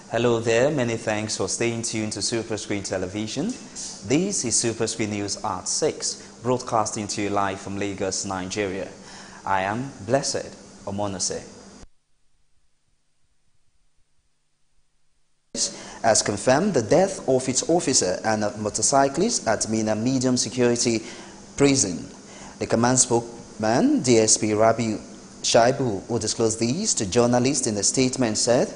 Hello there, many thanks for staying tuned to Superscreen Television. This is Superscreen News at 6, broadcasting to you live from Lagos, Nigeria. I am Blessed Omonose. Has confirmed the death of its officer and a motorcyclist at Mina Medium Security Prison. The command spokesman, DSP Rabiu Shaibu, who disclosed these to journalists in a statement, said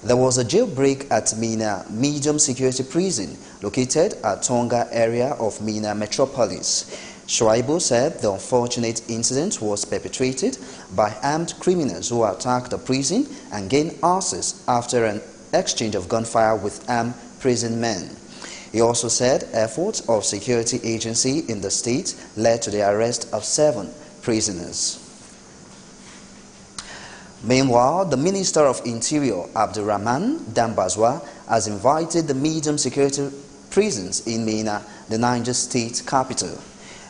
there was a jailbreak at Mina Medium Security Prison located at Tonga area of Mina Metropolis. Shaibu said the unfortunate incident was perpetrated by armed criminals who attacked the prison and gained access after an exchange of gunfire with armed prison men. He also said efforts of security agency in the state led to the arrest of 7 prisoners. Meanwhile, the Minister of Interior, Abdurrahman Dambazwa, has invited the medium security prisons in Mina, the Niger state capital.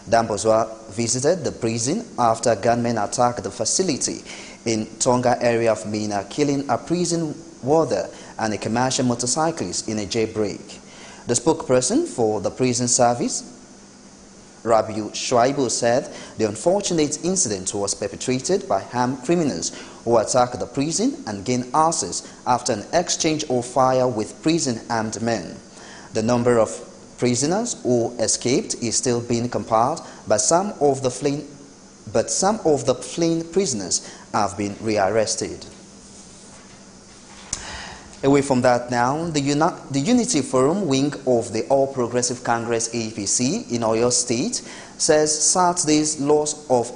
Dambazwa visited the prison after gunmen attacked the facility in Tonga area of Mina, killing a prison warder and a commercial motorcyclist in a jailbreak. The spokesperson for the prison service, Rabiu Shaibu, said the unfortunate incident was perpetrated by armed criminals who attacked the prison and gained access after an exchange of fire with prison armed men. The number of prisoners who escaped is still being compiled, but some of the fleeing prisoners have been rearrested. Away from that now, the Unity Forum wing of the All Progressive Congress APC in Oyo State says Saturday's loss of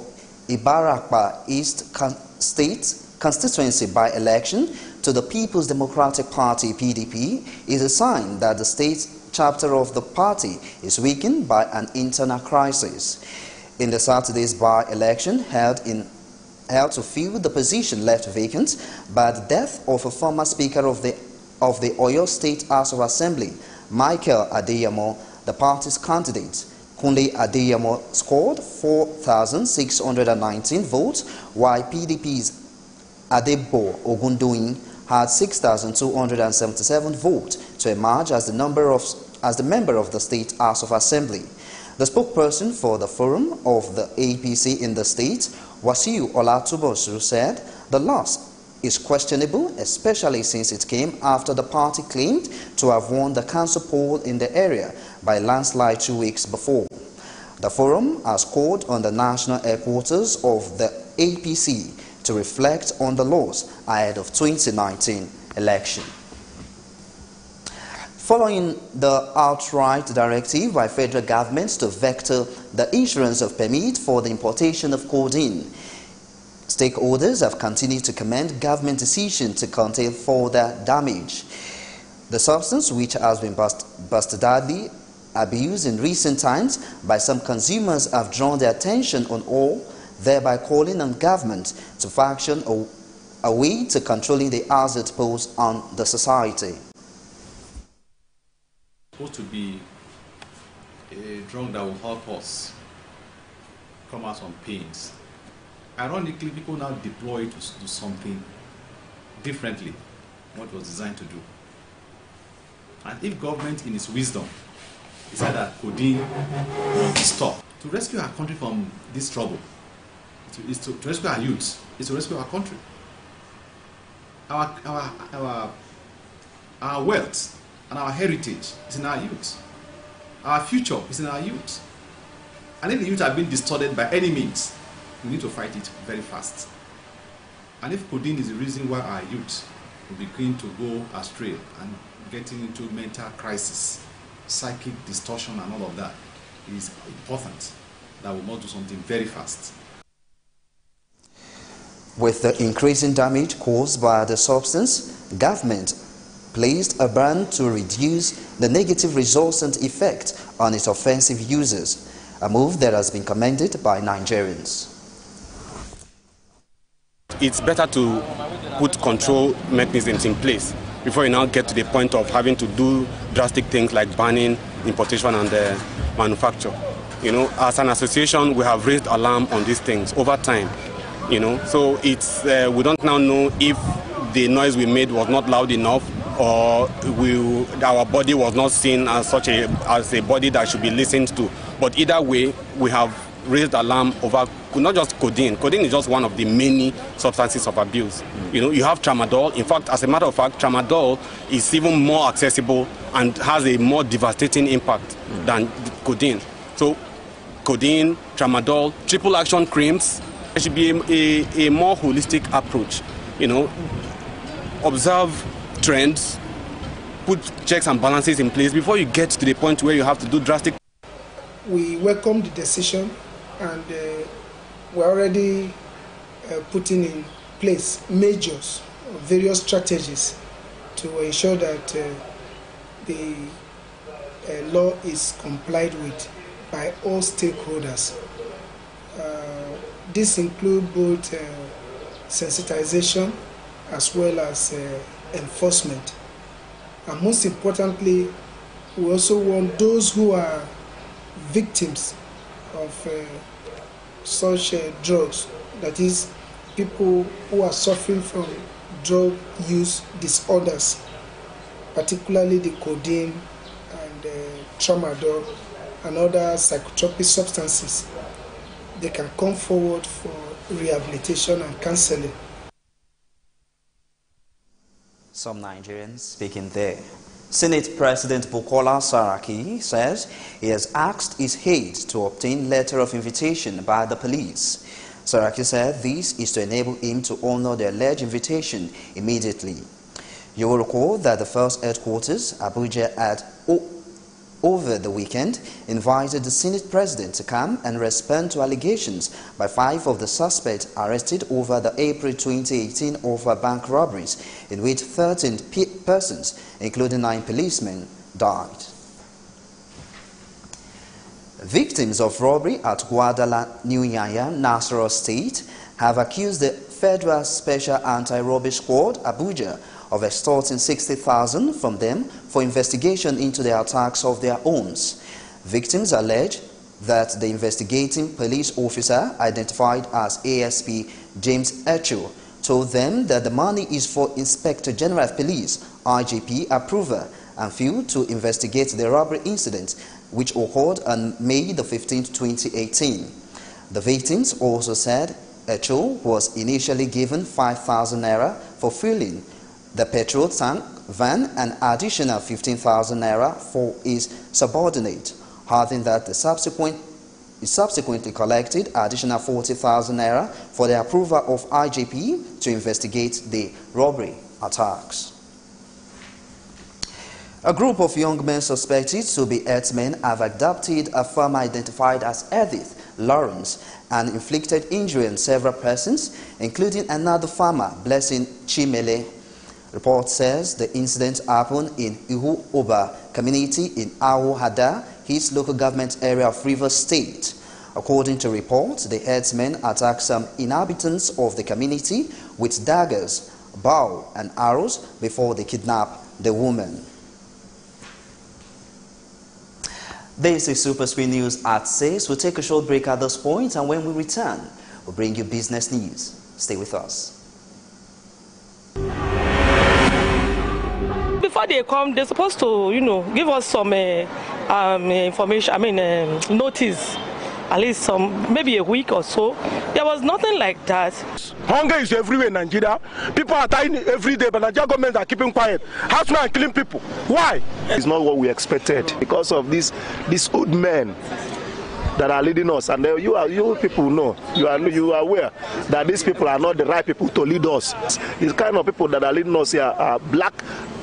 Ibarakpa East State constituency by-election to the People's Democratic Party (PDP) is a sign that the state chapter of the party is weakened by an internal crisis. In the Saturday's by-election held to fill the position left vacant by the death of a former Speaker of the Oyo State House of Assembly, Michael Adeyemo, the party's candidate, Kunle Adeyemo, scored 4,619 votes, while PDP's Adebo Ogundoyin had 6,277 votes to emerge as the member of the State House of Assembly. The spokesperson for the forum of the APC in the state, Wasiu Olatubosu, said the loss is questionable, especially since it came after the party claimed to have won the council poll in the area by landslide 2 weeks before. The forum has called on the national headquarters of the APC to reflect on the loss ahead of 2019 election. Following the outright directive by federal government to vector the issuance of permit for the importation of codeine, stakeholders have continued to commend government decision to contain further damage. The substance, which has been bastardly abused in recent times by some consumers, have drawn their attention on all, thereby calling on government to fashion a way to controlling the hazard posed on the society. Supposed to be a drug that will help us come out on pains. Ironically, people now deploy it to do something differently what it was designed to do. And if government in its wisdom decided that codeine will be stopped to rescue our country from this trouble, is to rescue our youth, is to rescue our country. Our wealth and our heritage is in our youth. Our future is in our youth. And if the youth are being distorted by any means, we need to fight it very fast. And if codeine is the reason why our youth will begin to go astray and getting into mental crisis, psychic distortion and all of that, it is important that we must do something very fast. With the increasing damage caused by the substance, government placed a ban to reduce the negative resultant effect on its offensive users, a move that has been commended by Nigerians. It's better to put control mechanisms in place before you now get to the point of having to do drastic things like banning importation and manufacture. You know, as an association, we have raised alarm on these things over time. You know, so it's we don't now know if the noise we made was not loud enough or our body was not seen as a body that should be listened to. But either way, we have raised alarm over not just codeine. Codeine is just one of the many substances of abuse. You have tramadol. In fact, as a matter of fact, tramadol is even more accessible and has a more devastating impact than codeine. So codeine, tramadol, triple action creams, there should be a more holistic approach. Observe trends, put checks and balances in place before you get to the point where you have to do drastic. We welcome the decision, and we're already putting in place measures, various strategies to ensure that the law is complied with by all stakeholders. This includes both sensitization as well as enforcement. And most importantly, we also want those who are victims of such drugs, that is, people who are suffering from drug use disorders, particularly the codeine and tramadol and other psychotropic substances, they can come forward for rehabilitation and counseling. Some Nigerians speaking there. Senate President Bukola Saraki says he has asked his aides to obtain letter of invitation by the police. Saraki said this is to enable him to honor the alleged invitation immediately. You will recall that the first headquarters, Abuja, had over the weekend invited the Senate President to come and respond to allegations by 5 of the suspects arrested over the April 2018 over bank robberies, in which 13 persons, including 9 policemen, died. Victims of robbery at Guadala, New Yanya, Nasarawa State have accused the Federal Special Anti-Robbery Squad, Abuja, of extorting 60,000 from them for investigation into the attacks of their homes. Victims allege that the investigating police officer, identified as ASP James Echo, told them that the money is for Inspector General of Police, IGP, approval and failed to investigate the robbery incident, which occurred on May the 15th, 2018. The victims also said Echo was initially given 5,000 naira for filling the petrol tank, van, and additional 15,000 naira for his subordinate, adding that he subsequently collected additional 40,000 naira for the approval of IGP to investigate the robbery attacks. A group of young men suspected to be herdsmen have abducted a farmer identified as Edith Lawrence and inflicted injury on several persons, including another farmer, Blessing Chimele. Report says the incident happened in Ihu Oba community in Awo Hada, his local government area of Rivers State. According to reports, the herdsmen attacked some inhabitants of the community with daggers, bow, and arrows before they kidnapped the woman. This is Superscreen News at 6. We'll take a short break at this point, and when we return, we'll bring you business news. Stay with us. Before they come, they're supposed to, give us some information, notice, at least maybe a week or so. There was nothing like that. Hunger is everywhere in Nigeria. People are dying every day, but Nigerian government are keeping quiet. Housemen are killing people. Why? It's not what we expected because of these old men that are leading us, and you people know, you are aware that these people are not the right people to lead us. These kind of people that are leading us here are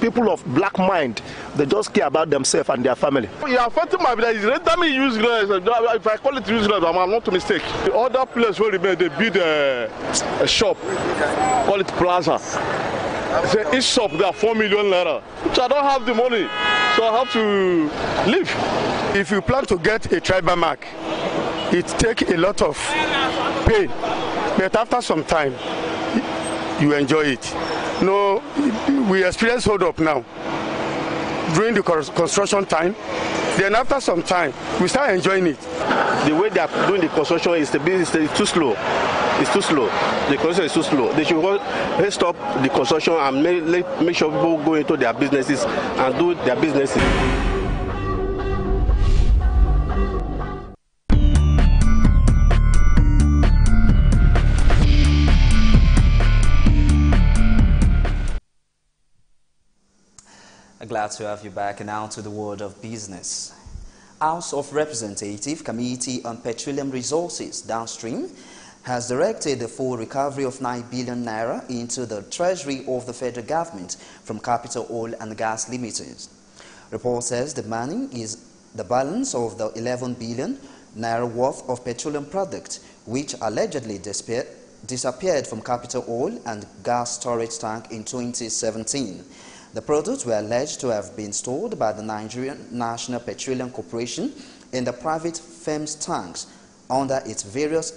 people of black mind. They just care about themselves and their family. You are affecting my village. Let me use if I call it useless, I'm not a mistake. The other place where they build a shop, call it plaza. Say each shop there 4 million naira, which I don't have the money, so I have to leave. If you plan to get a tribal mark, it takes a lot of pain, but after some time, you enjoy it. No, we experience hold up now during the construction time. Then after some time, we start enjoying it. The way they are doing the construction is too slow. It's too slow. The construction is too slow. They should stop the construction and make sure people go into their businesses and do their businesses. Glad to have you back. And now to the world of business. House of Representatives Committee on Petroleum Resources downstream has directed the full recovery of 9 billion naira into the treasury of the federal government from Capital Oil and Gas Limited. Report says the money is the balance of the 11 billion naira worth of petroleum products which allegedly disappeared from Capital Oil and Gas storage tank in 2017. The products were alleged to have been stored by the Nigerian National Petroleum Corporation in the private firm's tanks under its various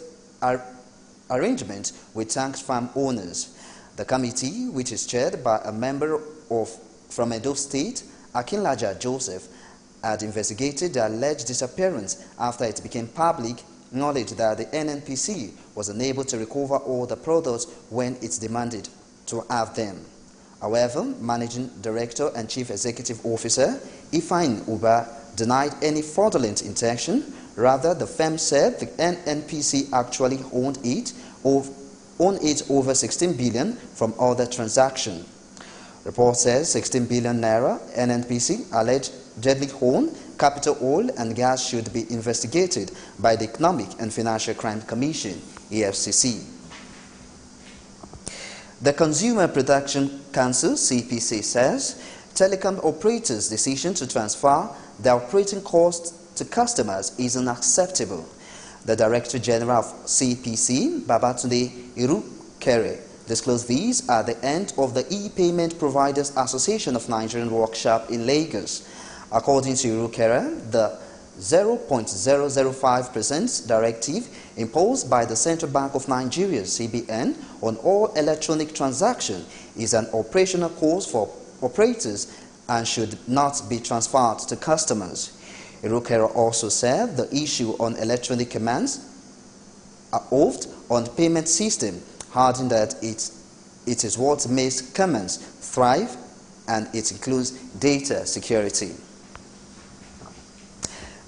arrangements with tank farm owners. The committee, which is chaired by a member from Edo State, Akinlaja Joseph, had investigated the alleged disappearance after it became public knowledge that the NNPC was unable to recover all the products when it demanded to have them. However, Managing Director and Chief Executive Officer Ifeanyi Uba denied any fraudulent intention. Rather, the firm said the NNPC actually owned it over 16 billion from other transactions. Report says 16 billion naira NNPC allegedly owned Capital Oil and Gas should be investigated by the Economic and Financial Crime Commission, EFCC. The Consumer Protection Council, CPC, says telecom operators' decision to transfer their operating costs to customers is unacceptable. The Director General of CPC, Babatunde Irukere, disclosed these at the end of the E-Payment Providers Association of Nigerian workshop in Lagos. According to Irukere, the 0.005% directive imposed by the Central Bank of Nigeria, CBN, on all electronic transactions is an operational cost for operators and should not be transferred to customers. Irukere also said the issue on electronic commands are oft on the payment system, adding that it is what makes commands thrive and it includes data security.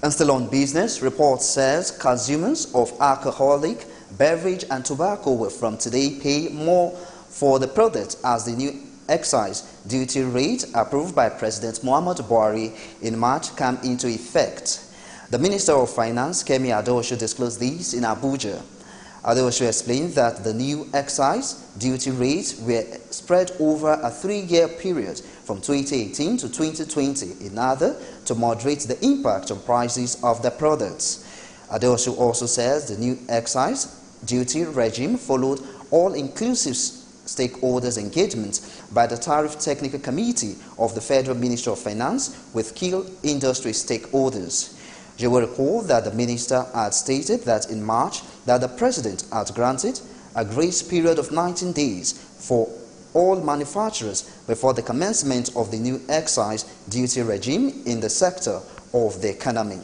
And still on business, report says consumers of alcoholic, beverage and tobacco will from today pay more for the product as the new excise duty rate approved by President Muhammadu Buhari in March came into effect. The Minister of Finance, Kemi Adeosun, disclosed this in Abuja. Adeosun explained that the new excise duty rates were spread over a 3-year period from 2018 to 2020 in order to moderate the impact on prices of the products. Adeosun also says the new excise duty regime followed all-inclusive stakeholders' engagement by the Tariff Technical Committee of the Federal Ministry of Finance with key industry stakeholders. You will recall that the minister had stated that in March that the president had granted a grace period of 19 days for all manufacturers before the commencement of the new excise duty regime in the sector of the economy.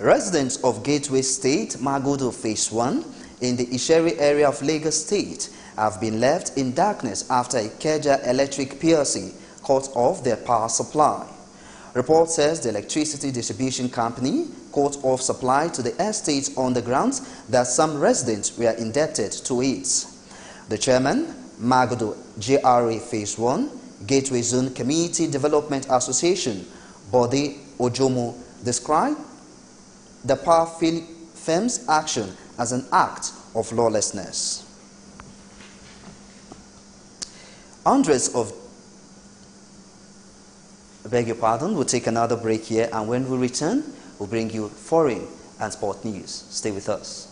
Residents of Gateway State, Magodo Phase 1 in the Isheri area of Lagos State have been left in darkness after Ikeja Electric PLC cut off their power supply. Report says the electricity distribution company cut off supply to the estate on the grounds that some residents were indebted to it. The chairman, Magodo GRA Phase 1, Gateway Zone Community Development Association, Bode Ojomo, described the power firm's action as an act of lawlessness. Hundreds of we'll take another break here, and when we return, we'll bring you foreign and sport news. Stay with us.